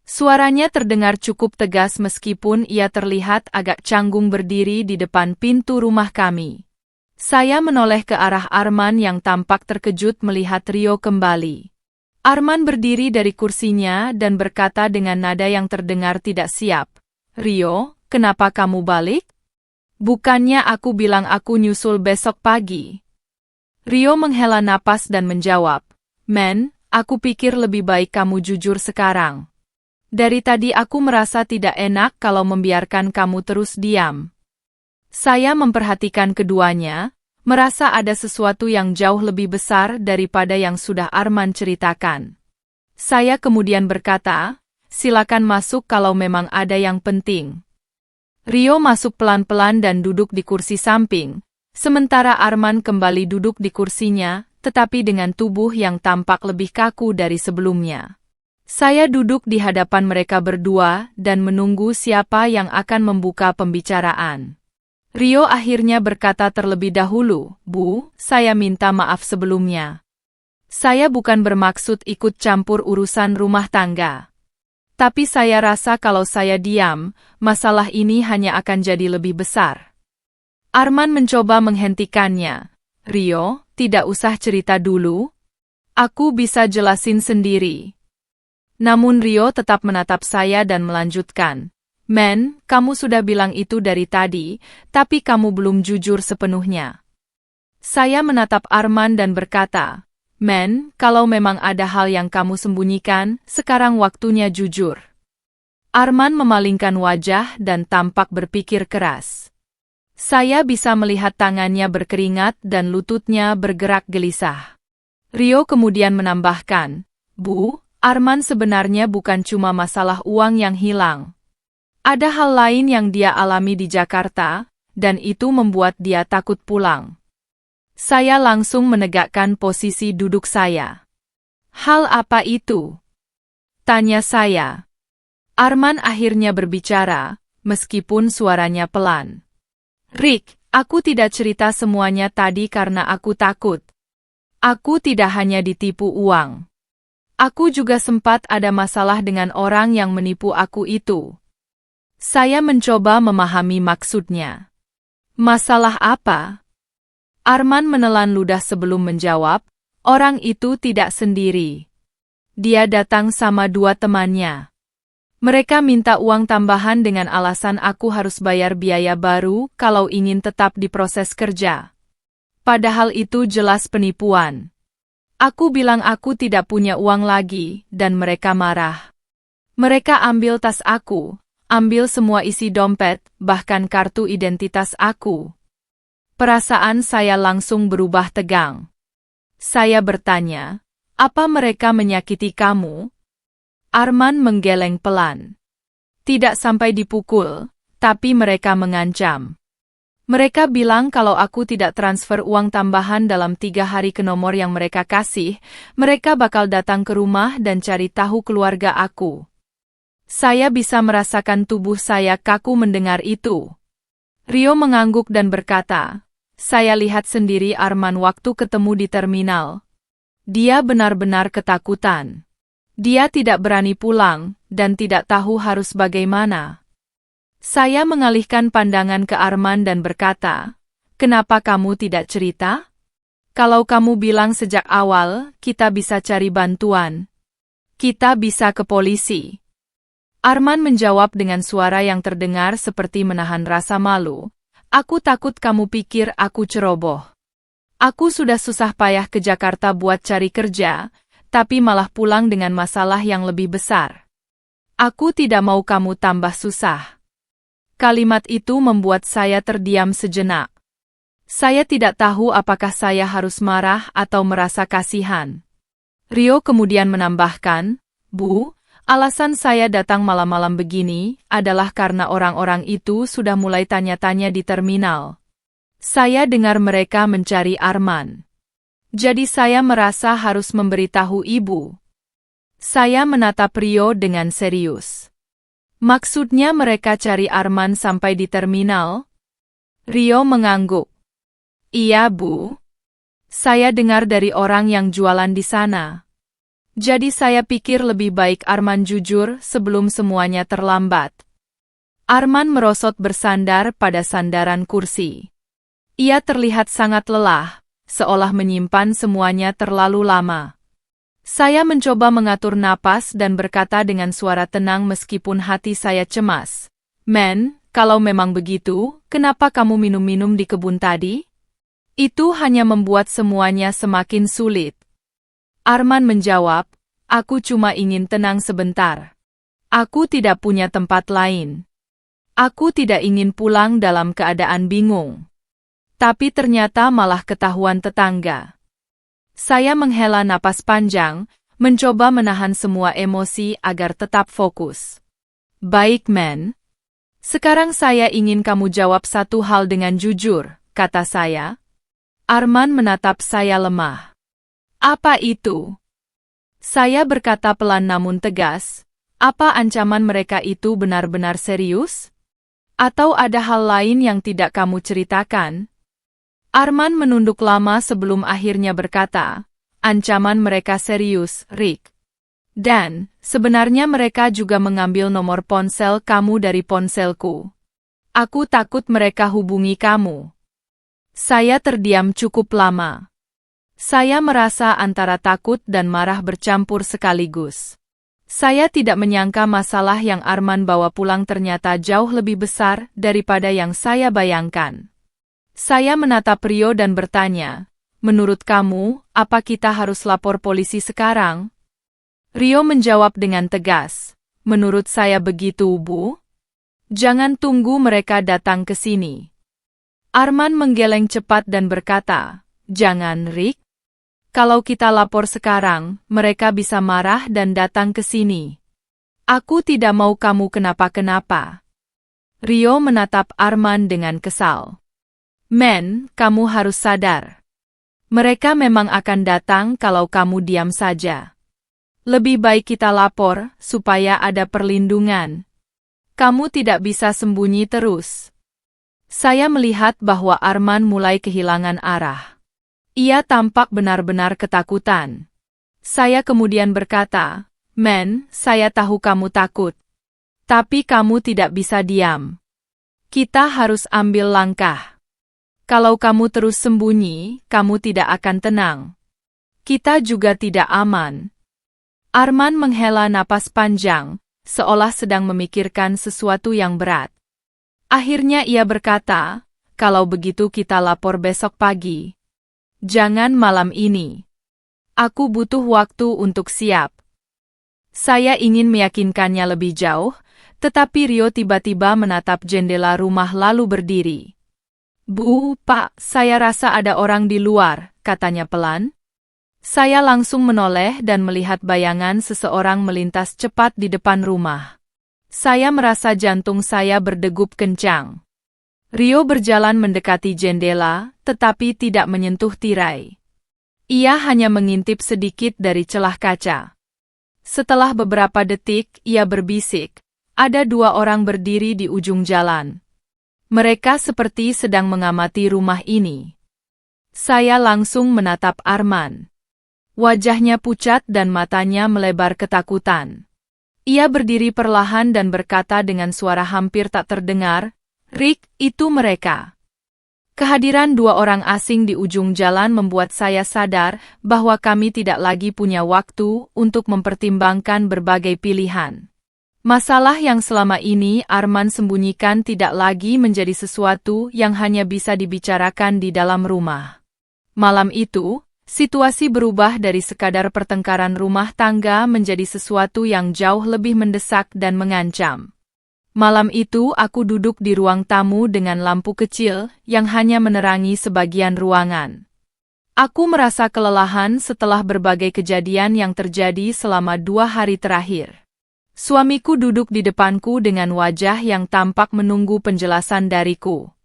Suaranya terdengar cukup tegas meskipun ia terlihat agak canggung berdiri di depan pintu rumah kami. Saya menoleh ke arah Arman yang tampak terkejut melihat Rio kembali. Arman berdiri dari kursinya dan berkata dengan nada yang terdengar tidak siap, "Rio, kenapa kamu balik? Bukannya aku bilang aku nyusul besok pagi?" Rio menghela napas dan menjawab, "Men, aku pikir lebih baik kamu jujur sekarang. Dari tadi aku merasa tidak enak kalau membiarkan kamu terus diam." Saya memperhatikan keduanya, merasa ada sesuatu yang jauh lebih besar daripada yang sudah Arman ceritakan. Saya kemudian berkata, "Silakan masuk kalau memang ada yang penting." Rio masuk pelan-pelan dan duduk di kursi samping, Sementara Arman kembali duduk di kursinya, tetapi dengan tubuh yang tampak lebih kaku dari sebelumnya. Saya duduk di hadapan mereka berdua dan menunggu siapa yang akan membuka pembicaraan. Rio akhirnya berkata terlebih dahulu, "Bu, saya minta maaf sebelumnya. Saya bukan bermaksud ikut campur urusan rumah tangga. Tapi saya rasa kalau saya diam, masalah ini hanya akan jadi lebih besar." Arman mencoba menghentikannya. "Rio, tidak usah cerita dulu. Aku bisa jelasin sendiri." Namun Rio tetap menatap saya dan melanjutkan, "Men, kamu sudah bilang itu dari tadi, tapi kamu belum jujur sepenuhnya." Saya menatap Arman dan berkata, "Men, kalau memang ada hal yang kamu sembunyikan, sekarang waktunya jujur." Arman memalingkan wajah dan tampak berpikir keras. Saya bisa melihat tangannya berkeringat dan lututnya bergerak gelisah. Rio kemudian menambahkan, "Bu, Arman sebenarnya bukan cuma masalah uang yang hilang. Ada hal lain yang dia alami di Jakarta, dan itu membuat dia takut pulang." Saya langsung menegakkan posisi duduk saya. "Hal apa itu?" tanya saya. Arman akhirnya berbicara, meskipun suaranya pelan. "Rick, aku tidak cerita semuanya tadi karena aku takut. Aku tidak hanya ditipu uang. Aku juga sempat ada masalah dengan orang yang menipu aku itu." Saya mencoba memahami maksudnya. "Masalah apa?" Arman menelan ludah sebelum menjawab, "Orang itu tidak sendiri. Dia datang sama dua temannya. Mereka minta uang tambahan dengan alasan aku harus bayar biaya baru kalau ingin tetap diproses kerja. Padahal itu jelas penipuan. Aku bilang aku tidak punya uang lagi, dan mereka marah. Mereka ambil tas aku, ambil semua isi dompet, bahkan kartu identitas aku." Perasaan saya langsung berubah tegang. Saya bertanya, "Apa mereka menyakiti kamu?" Arman menggeleng pelan. "Tidak sampai dipukul, tapi mereka mengancam. Mereka bilang kalau aku tidak transfer uang tambahan dalam 3 hari ke nomor yang mereka kasih, mereka bakal datang ke rumah dan cari tahu keluarga aku." Saya bisa merasakan tubuh saya kaku mendengar itu. Rio mengangguk dan berkata, "Saya lihat sendiri Arman waktu ketemu di terminal. Dia benar-benar ketakutan. Dia tidak berani pulang, dan tidak tahu harus bagaimana." Saya mengalihkan pandangan ke Arman dan berkata, "Kenapa kamu tidak cerita? Kalau kamu bilang sejak awal, kita bisa cari bantuan. Kita bisa ke polisi." Arman menjawab dengan suara yang terdengar seperti menahan rasa malu, "Aku takut kamu pikir aku ceroboh. Aku sudah susah payah ke Jakarta buat cari kerja, tapi malah pulang dengan masalah yang lebih besar. Aku tidak mau kamu tambah susah." Kalimat itu membuat saya terdiam sejenak. Saya tidak tahu apakah saya harus marah atau merasa kasihan. Rio kemudian menambahkan, "Bu, alasan saya datang malam-malam begini adalah karena orang-orang itu sudah mulai tanya-tanya di terminal. Saya dengar mereka mencari Arman. Jadi saya merasa harus memberitahu ibu." Saya menatap Rio dengan serius. "Maksudnya mereka cari Arman sampai di terminal?" Rio mengangguk. "Iya, Bu. Saya dengar dari orang yang jualan di sana. Jadi saya pikir lebih baik Arman jujur sebelum semuanya terlambat." Arman merosot bersandar pada sandaran kursi. Ia terlihat sangat lelah, seolah menyimpan semuanya terlalu lama. Saya mencoba mengatur napas dan berkata dengan suara tenang meskipun hati saya cemas, "Men, kalau memang begitu, kenapa kamu minum-minum di kebun tadi? Itu hanya membuat semuanya semakin sulit." Arman menjawab, "Aku cuma ingin tenang sebentar. Aku tidak punya tempat lain. Aku tidak ingin pulang dalam keadaan bingung." Tapi ternyata malah ketahuan tetangga. Saya menghela napas panjang, mencoba menahan semua emosi agar tetap fokus. "Baik, Men. Sekarang saya ingin kamu jawab satu hal dengan jujur. kata saya. Arman menatap saya lemah. Apa itu? Saya berkata pelan namun tegas. Apa ancaman mereka itu benar-benar serius? Atau ada hal lain yang tidak kamu ceritakan? Arman menunduk lama sebelum akhirnya berkata, ancaman mereka serius, Rick. Dan, sebenarnya mereka juga mengambil nomor ponsel kamu dari ponselku. Aku takut mereka hubungi kamu. Saya terdiam cukup lama. Saya merasa antara takut dan marah bercampur sekaligus. Saya tidak menyangka masalah yang Arman bawa pulang ternyata jauh lebih besar daripada yang saya bayangkan. Saya menatap Rio dan bertanya, menurut kamu, apa kita harus lapor polisi sekarang? Rio menjawab dengan tegas, menurut saya begitu, Bu. Jangan tunggu mereka datang ke sini. Arman menggeleng cepat dan berkata, jangan, Rick. Kalau kita lapor sekarang, mereka bisa marah dan datang ke sini. Aku tidak mau kamu kenapa-kenapa. Rio menatap Arman dengan kesal. Men, kamu harus sadar. Mereka memang akan datang kalau kamu diam saja. Lebih baik kita lapor, supaya ada perlindungan. Kamu tidak bisa sembunyi terus. Saya melihat bahwa Arman mulai kehilangan arah. Ia tampak benar-benar ketakutan. Saya kemudian berkata, Men, saya tahu kamu takut. Tapi kamu tidak bisa diam. Kita harus ambil langkah. Kalau kamu terus sembunyi, kamu tidak akan tenang. Kita juga tidak aman. Arman menghela napas panjang, seolah sedang memikirkan sesuatu yang berat. Akhirnya ia berkata, kalau begitu kita lapor besok pagi. Jangan malam ini. Aku butuh waktu untuk siap. Saya ingin meyakinkannya lebih jauh, tetapi Rio tiba-tiba menatap jendela rumah lalu berdiri. Bu, Pak, saya rasa ada orang di luar, katanya pelan. Saya langsung menoleh dan melihat bayangan seseorang melintas cepat di depan rumah. Saya merasa jantung saya berdegup kencang. Rio berjalan mendekati jendela, tetapi tidak menyentuh tirai. Ia hanya mengintip sedikit dari celah kaca. Setelah beberapa detik, ia berbisik. Ada dua orang berdiri di ujung jalan. Mereka seperti sedang mengamati rumah ini. Saya langsung menatap Arman. Wajahnya pucat dan matanya melebar ketakutan. Ia berdiri perlahan dan berkata dengan suara hampir tak terdengar, Rick, itu mereka. Kehadiran dua orang asing di ujung jalan membuat saya sadar bahwa kami tidak lagi punya waktu untuk mempertimbangkan berbagai pilihan. Masalah yang selama ini Arman sembunyikan tidak lagi menjadi sesuatu yang hanya bisa dibicarakan di dalam rumah. Malam itu, situasi berubah dari sekadar pertengkaran rumah tangga menjadi sesuatu yang jauh lebih mendesak dan mengancam. Malam itu aku duduk di ruang tamu dengan lampu kecil yang hanya menerangi sebagian ruangan. Aku merasa kelelahan setelah berbagai kejadian yang terjadi selama 2 hari terakhir. Suamiku duduk di depanku dengan wajah yang tampak menunggu penjelasan dariku.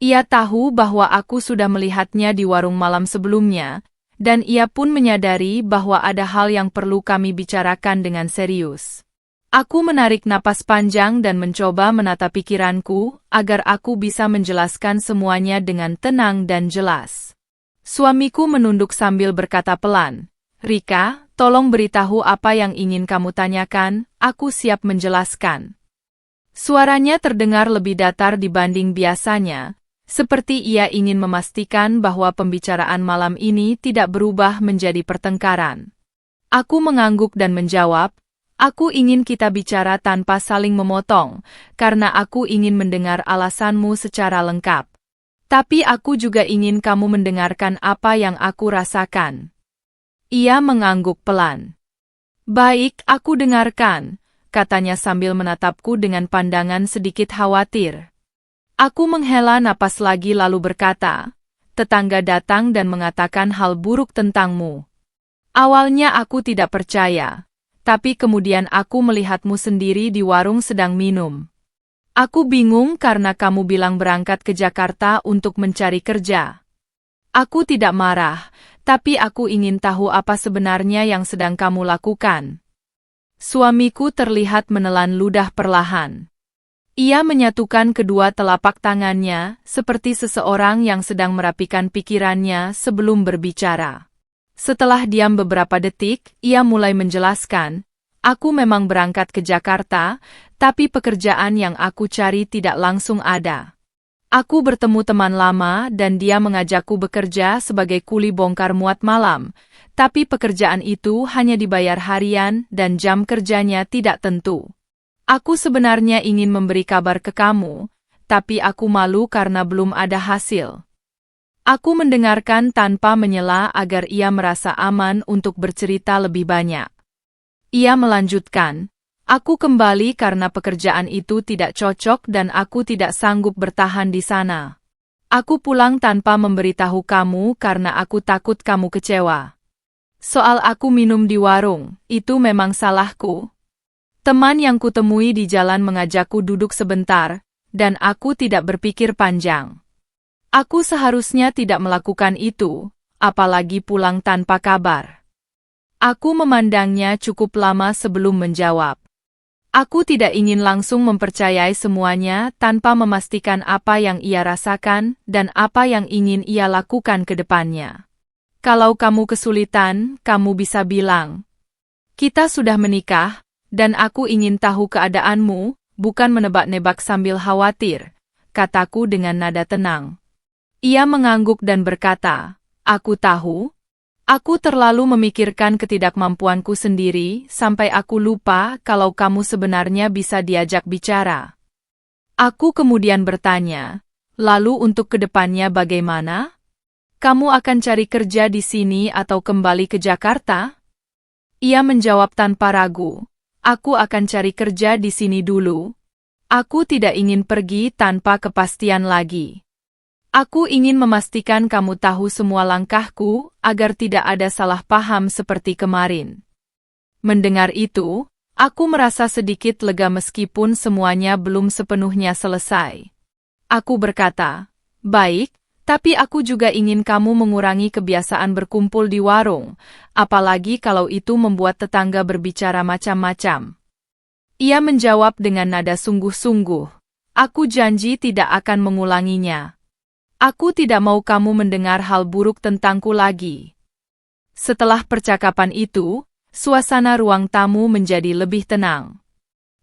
Ia tahu bahwa aku sudah melihatnya di warung malam sebelumnya, dan ia pun menyadari bahwa ada hal yang perlu kami bicarakan dengan serius. Aku menarik napas panjang dan mencoba menata pikiranku agar aku bisa menjelaskan semuanya dengan tenang dan jelas. Suamiku menunduk sambil berkata pelan, Rika, tolong beritahu apa yang ingin kamu tanyakan, aku siap menjelaskan. Suaranya terdengar lebih datar dibanding biasanya, seperti ia ingin memastikan bahwa pembicaraan malam ini tidak berubah menjadi pertengkaran. Aku mengangguk dan menjawab, aku ingin kita bicara tanpa saling memotong, karena aku ingin mendengar alasanmu secara lengkap. Tapi aku juga ingin kamu mendengarkan apa yang aku rasakan. Ia mengangguk pelan. Baik, aku dengarkan, katanya sambil menatapku dengan pandangan sedikit khawatir. Aku menghela napas lagi lalu berkata, tetangga datang dan mengatakan hal buruk tentangmu. Awalnya aku tidak percaya. Tapi kemudian aku melihatmu sendiri di warung sedang minum. Aku bingung karena kamu bilang berangkat ke Jakarta untuk mencari kerja. Aku tidak marah, tapi aku ingin tahu apa sebenarnya yang sedang kamu lakukan. Suamiku terlihat menelan ludah perlahan. Ia menyatukan kedua telapak tangannya, seperti seseorang yang sedang merapikan pikirannya sebelum berbicara. Setelah diam beberapa detik, ia mulai menjelaskan, "Aku memang berangkat ke Jakarta, tapi pekerjaan yang aku cari tidak langsung ada. Aku bertemu teman lama dan dia mengajakku bekerja sebagai kuli bongkar muat malam, tapi pekerjaan itu hanya dibayar harian dan jam kerjanya tidak tentu. Aku sebenarnya ingin memberi kabar ke kamu, tapi aku malu karena belum ada hasil." Aku mendengarkan tanpa menyela agar ia merasa aman untuk bercerita lebih banyak. Ia melanjutkan, "Aku kembali karena pekerjaan itu tidak cocok dan aku tidak sanggup bertahan di sana. Aku pulang tanpa memberitahu kamu karena aku takut kamu kecewa. Soal aku minum di warung, itu memang salahku. Teman yang kutemui di jalan mengajakku duduk sebentar, dan aku tidak berpikir panjang. Aku seharusnya tidak melakukan itu, apalagi pulang tanpa kabar." Aku memandangnya cukup lama sebelum menjawab. Aku tidak ingin langsung mempercayai semuanya tanpa memastikan apa yang ia rasakan dan apa yang ingin ia lakukan ke depannya. Kalau kamu kesulitan, kamu bisa bilang, "Kita sudah menikah, dan aku ingin tahu keadaanmu, bukan menebak-nebak sambil khawatir," kataku dengan nada tenang. Ia mengangguk dan berkata, "Aku tahu. Aku terlalu memikirkan ketidakmampuanku sendiri sampai aku lupa kalau kamu sebenarnya bisa diajak bicara." Aku kemudian bertanya, "Lalu untuk kedepannya bagaimana? Kamu akan cari kerja di sini atau kembali ke Jakarta?" Ia menjawab tanpa ragu, "Aku akan cari kerja di sini dulu. Aku tidak ingin pergi tanpa kepastian lagi. Aku ingin memastikan kamu tahu semua langkahku, agar tidak ada salah paham seperti kemarin." Mendengar itu, aku merasa sedikit lega meskipun semuanya belum sepenuhnya selesai. Aku berkata, "Baik, tapi aku juga ingin kamu mengurangi kebiasaan berkumpul di warung, apalagi kalau itu membuat tetangga berbicara macam-macam." Ia menjawab dengan nada sungguh-sungguh, "Aku janji tidak akan mengulanginya. Aku tidak mau kamu mendengar hal buruk tentangku lagi." Setelah percakapan itu, suasana ruang tamu menjadi lebih tenang.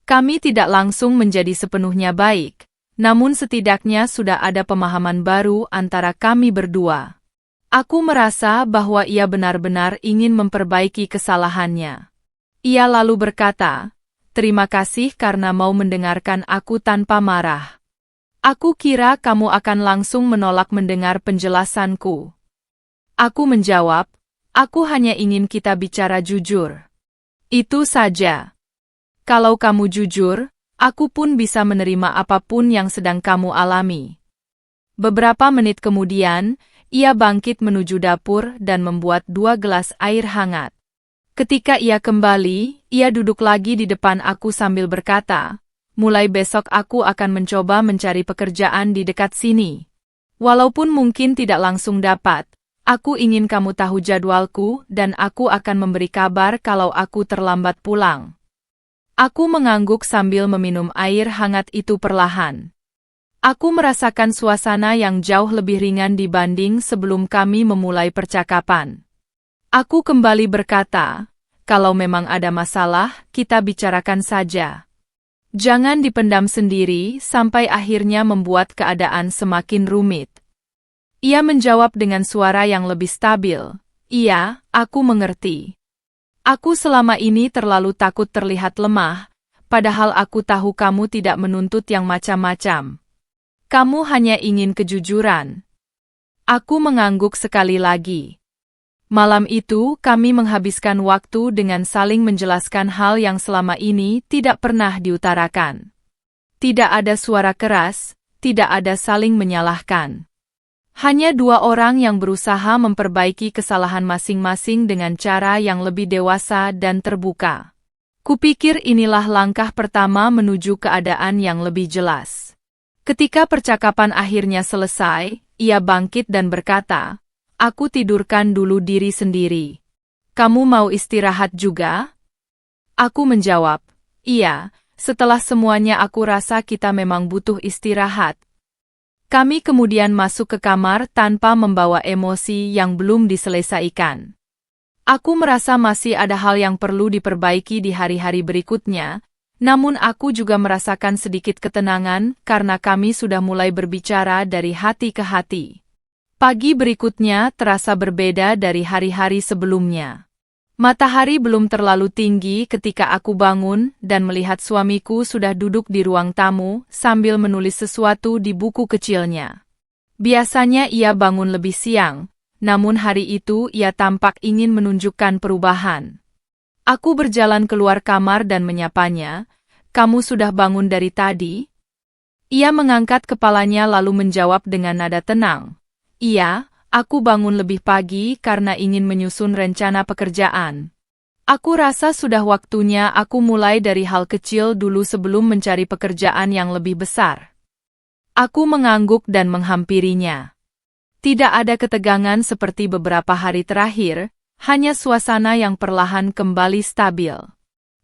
Kami tidak langsung menjadi sepenuhnya baik, namun setidaknya sudah ada pemahaman baru antara kami berdua. Aku merasa bahwa ia benar-benar ingin memperbaiki kesalahannya. Ia lalu berkata, "Terima kasih karena mau mendengarkan aku tanpa marah. Aku kira kamu akan langsung menolak mendengar penjelasanku." Aku menjawab, "Aku hanya ingin kita bicara jujur. Itu saja. Kalau kamu jujur, aku pun bisa menerima apapun yang sedang kamu alami." Beberapa menit kemudian, ia bangkit menuju dapur dan membuat 2 gelas air hangat. Ketika ia kembali, ia duduk lagi di depan aku sambil berkata, "Mulai besok aku akan mencoba mencari pekerjaan di dekat sini. Walaupun mungkin tidak langsung dapat, aku ingin kamu tahu jadwalku dan aku akan memberi kabar kalau aku terlambat pulang." Aku mengangguk sambil meminum air hangat itu perlahan. Aku merasakan suasana yang jauh lebih ringan dibanding sebelum kami memulai percakapan. Aku kembali berkata, "Kalau memang ada masalah, kita bicarakan saja. Jangan dipendam sendiri sampai akhirnya membuat keadaan semakin rumit." Ia menjawab dengan suara yang lebih stabil, "Iya, aku mengerti. Aku selama ini terlalu takut terlihat lemah, padahal aku tahu kamu tidak menuntut yang macam-macam. Kamu hanya ingin kejujuran." Aku mengangguk sekali lagi. Malam itu, kami menghabiskan waktu dengan saling menjelaskan hal yang selama ini tidak pernah diutarakan. Tidak ada suara keras, tidak ada saling menyalahkan. Hanya 2 orang yang berusaha memperbaiki kesalahan masing-masing dengan cara yang lebih dewasa dan terbuka. Kupikir inilah langkah pertama menuju keadaan yang lebih jelas. Ketika percakapan akhirnya selesai, ia bangkit dan berkata, "Aku tidurkan dulu diri sendiri. Kamu mau istirahat juga?" Aku menjawab, "Iya, setelah semuanya aku rasa kita memang butuh istirahat." Kami kemudian masuk ke kamar tanpa membawa emosi yang belum diselesaikan. Aku merasa masih ada hal yang perlu diperbaiki di hari-hari berikutnya, namun aku juga merasakan sedikit ketenangan karena kami sudah mulai berbicara dari hati ke hati. Pagi berikutnya terasa berbeda dari hari-hari sebelumnya. Matahari belum terlalu tinggi ketika aku bangun dan melihat suamiku sudah duduk di ruang tamu sambil menulis sesuatu di buku kecilnya. Biasanya ia bangun lebih siang, namun hari itu ia tampak ingin menunjukkan perubahan. Aku berjalan keluar kamar dan menyapanya, "Kamu sudah bangun dari tadi?" Ia mengangkat kepalanya lalu menjawab dengan nada tenang, "Iya, aku bangun lebih pagi karena ingin menyusun rencana pekerjaan. Aku rasa sudah waktunya aku mulai dari hal kecil dulu sebelum mencari pekerjaan yang lebih besar." Aku mengangguk dan menghampirinya. Tidak ada ketegangan seperti beberapa hari terakhir, hanya suasana yang perlahan kembali stabil.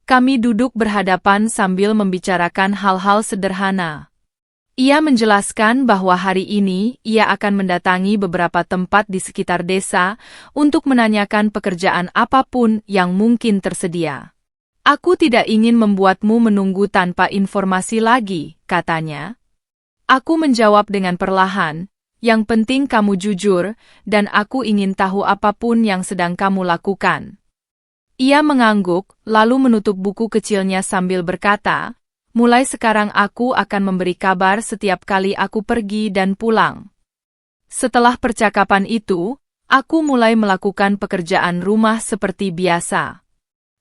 Kami duduk berhadapan sambil membicarakan hal-hal sederhana. Ia menjelaskan bahwa hari ini ia akan mendatangi beberapa tempat di sekitar desa untuk menanyakan pekerjaan apapun yang mungkin tersedia. "Aku tidak ingin membuatmu menunggu tanpa informasi lagi," katanya. Aku menjawab dengan perlahan, "Yang penting kamu jujur, dan aku ingin tahu apapun yang sedang kamu lakukan." Ia mengangguk, lalu menutup buku kecilnya sambil berkata, "Mulai sekarang aku akan memberi kabar setiap kali aku pergi dan pulang." Setelah percakapan itu, aku mulai melakukan pekerjaan rumah seperti biasa.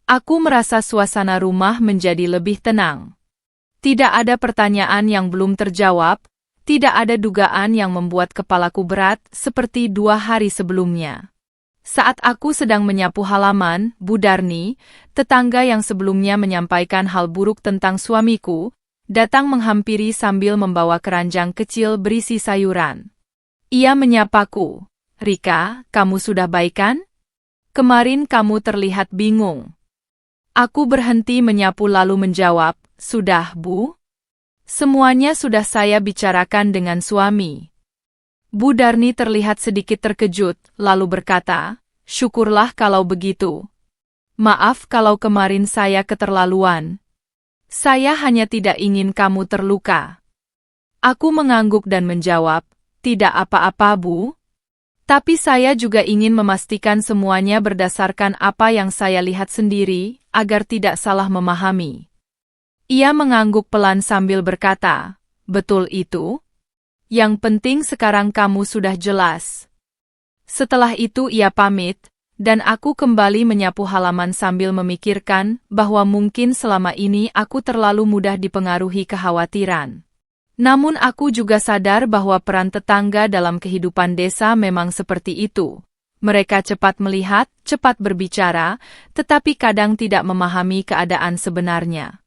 Aku merasa suasana rumah menjadi lebih tenang. Tidak ada pertanyaan yang belum terjawab, tidak ada dugaan yang membuat kepalaku berat seperti 2 hari sebelumnya. Saat aku sedang menyapu halaman, Bu Darni, tetangga yang sebelumnya menyampaikan hal buruk tentang suamiku, datang menghampiri sambil membawa keranjang kecil berisi sayuran. Ia menyapaku, "Rika, kamu sudah baik kan? Kemarin kamu terlihat bingung." Aku berhenti menyapu lalu menjawab, "Sudah, Bu. Semuanya sudah saya bicarakan dengan suami." Bu Darni terlihat sedikit terkejut, lalu berkata, "Syukurlah kalau begitu. Maaf kalau kemarin saya keterlaluan. Saya hanya tidak ingin kamu terluka." Aku mengangguk dan menjawab, "Tidak apa-apa, Bu. Tapi saya juga ingin memastikan semuanya berdasarkan apa yang saya lihat sendiri, agar tidak salah memahami." Ia mengangguk pelan sambil berkata, "Betul itu? Yang penting sekarang kamu sudah jelas." Setelah itu ia pamit, dan aku kembali menyapu halaman sambil memikirkan bahwa mungkin selama ini aku terlalu mudah dipengaruhi kekhawatiran. Namun aku juga sadar bahwa peran tetangga dalam kehidupan desa memang seperti itu. Mereka cepat melihat, cepat berbicara, tetapi kadang tidak memahami keadaan sebenarnya.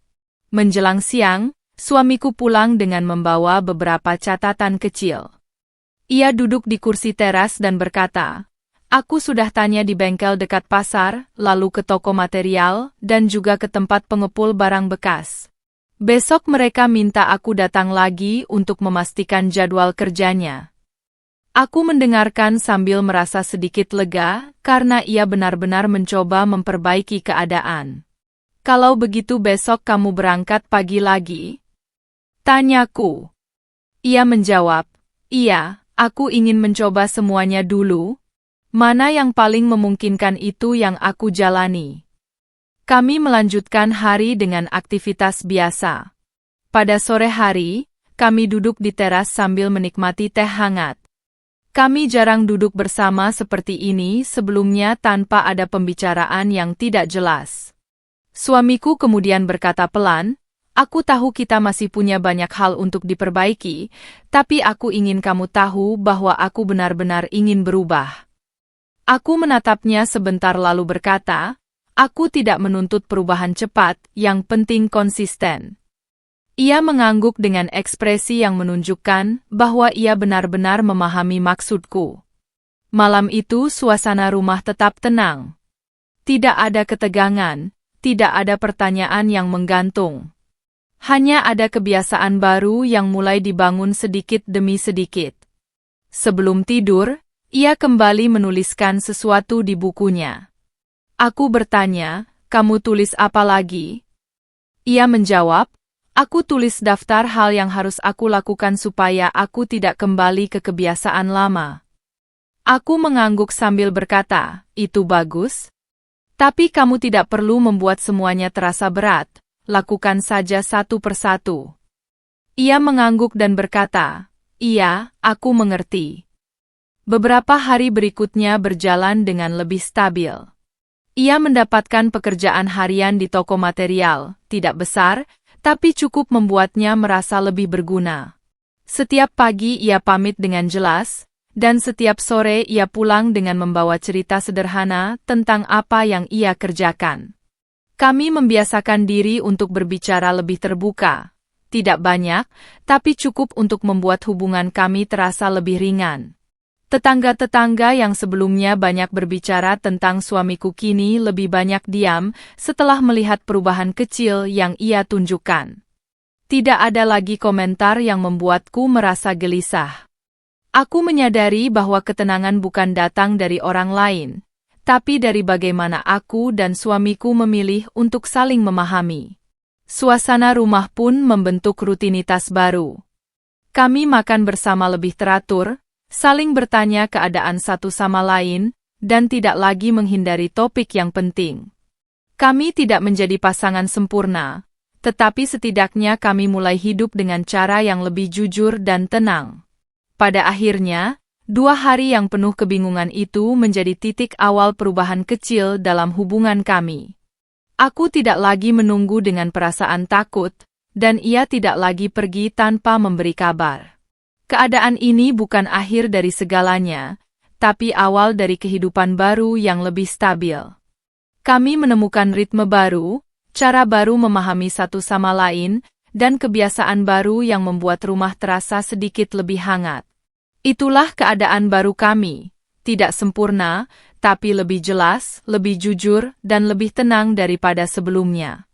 Menjelang siang, suamiku pulang dengan membawa beberapa catatan kecil. Ia duduk di kursi teras dan berkata, "Aku sudah tanya di bengkel dekat pasar, lalu ke toko material, dan juga ke tempat pengepul barang bekas. Besok mereka minta aku datang lagi untuk memastikan jadwal kerjanya." Aku mendengarkan sambil merasa sedikit lega, karena ia benar-benar mencoba memperbaiki keadaan. "Kalau begitu besok kamu berangkat pagi lagi?" tanyaku. Ia menjawab, "Iya, aku ingin mencoba semuanya dulu. Mana yang paling memungkinkan itu yang aku jalani." Kami melanjutkan hari dengan aktivitas biasa. Pada sore hari, kami duduk di teras sambil menikmati teh hangat. Kami jarang duduk bersama seperti ini sebelumnya tanpa ada pembicaraan yang tidak jelas. Suamiku kemudian berkata pelan, "Aku tahu kita masih punya banyak hal untuk diperbaiki, tapi aku ingin kamu tahu bahwa aku benar-benar ingin berubah." Aku menatapnya sebentar lalu berkata, Aku tidak menuntut perubahan cepat, yang penting konsisten. Ia mengangguk dengan ekspresi yang menunjukkan bahwa ia benar-benar memahami maksudku. Malam itu suasana rumah tetap tenang. Tidak ada ketegangan, tidak ada pertanyaan yang menggantung. Hanya ada kebiasaan baru yang mulai dibangun sedikit demi sedikit. Sebelum tidur, ia kembali menuliskan sesuatu di bukunya. Aku bertanya, "Kamu tulis apa lagi?" Ia menjawab, "Aku tulis daftar hal yang harus aku lakukan supaya aku tidak kembali ke kebiasaan lama." Aku mengangguk sambil berkata, "Itu bagus. Tapi kamu tidak perlu membuat semuanya terasa berat, lakukan saja satu persatu." Ia mengangguk dan berkata, "Iya, aku mengerti." Beberapa hari berikutnya berjalan dengan lebih stabil. Ia mendapatkan pekerjaan harian di toko material, tidak besar, tapi cukup membuatnya merasa lebih berguna. Setiap pagi ia pamit dengan jelas, dan setiap sore ia pulang dengan membawa cerita sederhana tentang apa yang ia kerjakan. Kami membiasakan diri untuk berbicara lebih terbuka. Tidak banyak, tapi cukup untuk membuat hubungan kami terasa lebih ringan. Tetangga-tetangga yang sebelumnya banyak berbicara tentang suamiku kini lebih banyak diam setelah melihat perubahan kecil yang ia tunjukkan. Tidak ada lagi komentar yang membuatku merasa gelisah. Aku menyadari bahwa ketenangan bukan datang dari orang lain, tapi dari bagaimana aku dan suamiku memilih untuk saling memahami. Suasana rumah pun membentuk rutinitas baru. Kami makan bersama lebih teratur, saling bertanya keadaan satu sama lain, dan tidak lagi menghindari topik yang penting. Kami tidak menjadi pasangan sempurna, tetapi setidaknya kami mulai hidup dengan cara yang lebih jujur dan tenang. Pada akhirnya, 2 hari yang penuh kebingungan itu menjadi titik awal perubahan kecil dalam hubungan kami. Aku tidak lagi menunggu dengan perasaan takut, dan ia tidak lagi pergi tanpa memberi kabar. Keadaan ini bukan akhir dari segalanya, tapi awal dari kehidupan baru yang lebih stabil. Kami menemukan ritme baru, cara baru memahami satu sama lain, dan kebiasaan baru yang membuat rumah terasa sedikit lebih hangat. Itulah keadaan baru kami, tidak sempurna, tapi lebih jelas, lebih jujur, dan lebih tenang daripada sebelumnya.